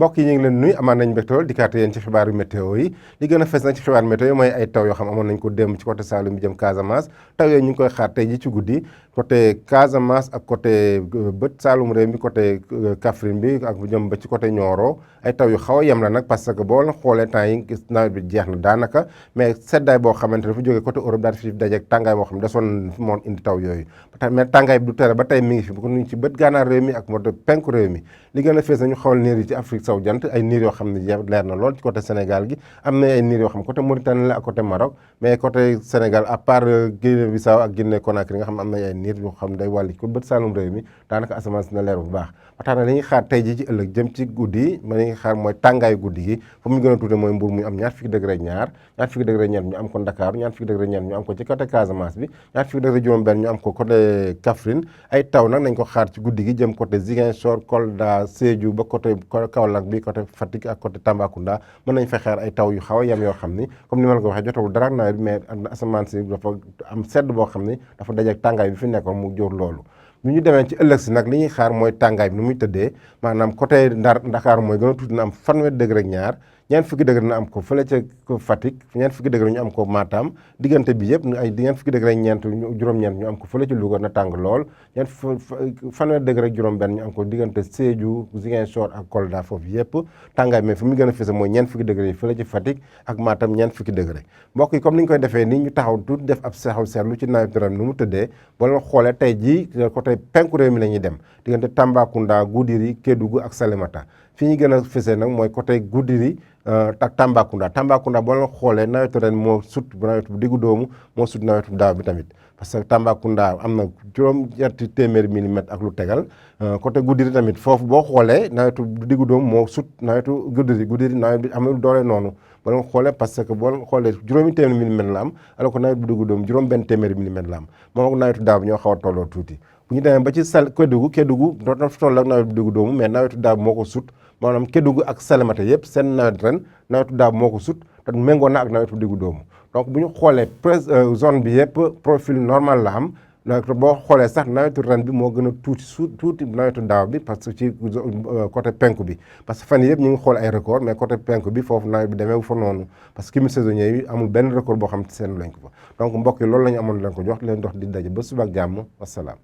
mbokk yi ñu ngi leen nuyu amaan nañ mbégtool dikkaate yéen ci xibaaru météo yi li gën a fes nag ci xibaaru météo yi mooy ay taw yoo xam amoon nañ ko démb ci côté Saloum bi jëm Casamance taw yooyu ñu ngi koy xaar tey ji ci guddi côté Casamance ak côté bët Saloum réew mi côté Kaffrine bi ak bu jëm ba ci côté Nioro ay taw yu xaw a yem la nag parce que boo xoolee temps yi gis nawet bi jeex na daanaka mais seddaay boo xamante dafa jógee côté Europe daal di fi dajeeg tàngaay boo xam ne desoon moon indi taw yooyu mais tàngaay bi du tere ba tey mi ngi fi bu ko ñu ci bët gànnaar réew mi ak moo penku réew mi li gën a fees nañu xool niir yi ci Afrique sowu jant ay niir yoo xam ne leer na lool ci côté Sénégal gi am na ay niir yoo xam côté Mauritanie la ak côté Maroc mais côté Sénégal à part Guinée Bissau ak Guinée Conakry nga xam ne am na ay niir yoo xam ne day wàlli ko bët Saloum réew mi daanaka asamaan si na leer bu baax ba tax na li ñuy xaar tey ji ci ëllëg jëm ci guddi yi ma li ñuy xaar mooy tàngaayu guddi gi fu mu gën a tuute mooy Mbour muy am ñaar fukki degré ñaar fukki degré ñeent ñu am ko Dakar ñaar fukki degré ñeent ñu am ko ci côté Casamance bi ñaar fukki degré juróom-benn ñu am ko côté Kaffrine ay taw nag nañ ko xaar ci guddi gi jëm côté Ziguinchor Kolda Sédhiou ba côté Kaolack bi côté Fatick ak côté Tambacounda mën nañ fa xaar ay taw yu xaw a yem yoo xam ni comme ni ma la ko waxee jotawul dara ak nawet bi mais asamaan si dafa am sedd boo xam ni dafa dajeek tàngaay bi fi nekkoon mu jóor loolu bu ñu demee ci ëllëg si nag li ñuy xaar mooy tàngaay bi nu muy tëddee maanaam côté Ndakaaru mooy gën a tuuti na am fanweeri degré ak ñaar ñeent fukki degré na am ko fële ca Fatick ñeent fukki degré ñu am ko Matam diggante bi yëpp ay ñeent fukki degré ñeent juróom-ñeent ñu am ko fële ci Louga na tàng lool fanweeri degré ak juróom-benn ñu am ko diggante Sédhiou Ziguinchor ak Kolda foofu yëpp tàngaay mais fu mu gën a fës mooy ñeent fukki degré yi fële ci Fatick ak Matam ñeent fukki degré mbokk yi comme ni ñu koy defee nii ñu taxaw tuuti def ab saxaw seetlu ci nawet bi ren nu mu tëddee boo leen xoolee tey jii côté penku réew mi la ñuy dem diggante Tambacounda Goudiri Kédougou ak Salémata fi ñu gën a fësee nag mooy côté Goudiri ak Tambacounda boo leen xoolee nawetu ren moo sut bu nawet bu diggu doomu moo sut nawetu daaw bi tamit parce que Tambacounda am na juróom-ñetti téeméeri millimètres ak lu tegal côté Goudiri tamit foofu boo xoolee nawetu bu diggu doomu moo sut nawetu Goudiri nawet bi amul doole noonu boo leen xoolee parce que boo leen xoolee juróomi téeméeri millimètres la am alors que nawet bu diggu doomu juróom benn téeméeri millimètres la am moom ak nawetu daaw bi ñoo xaw a tolloo tuuti bu ñu demee ba ci Kédougou doon fa toll ak nawet bu diggu doomu mais nawetu daaw moo ko sut maanaam Kédougou ak Salémata yëpp seen nawet ren nawetu daaw moo ko sut te méngoo na ak nawetu diggu doomu donc bu ñu xoolee zone bi yëpp profil normal la am boo xoolee sax nawetu ren bi moo gën a tuuti nawetu daaw bi parce que ci côté penku bi parce que fan yëpp ñu ngi xool ay record mais côté penku bi foofu nawet bi demee fa noonu parce que cumul saisonnier yi amul benn record boo xam te seen lañ ko fa donc mbokk yi loolu la ñu amoon leen ko jox leen dox di daje ba suba ak jàmm wasalaam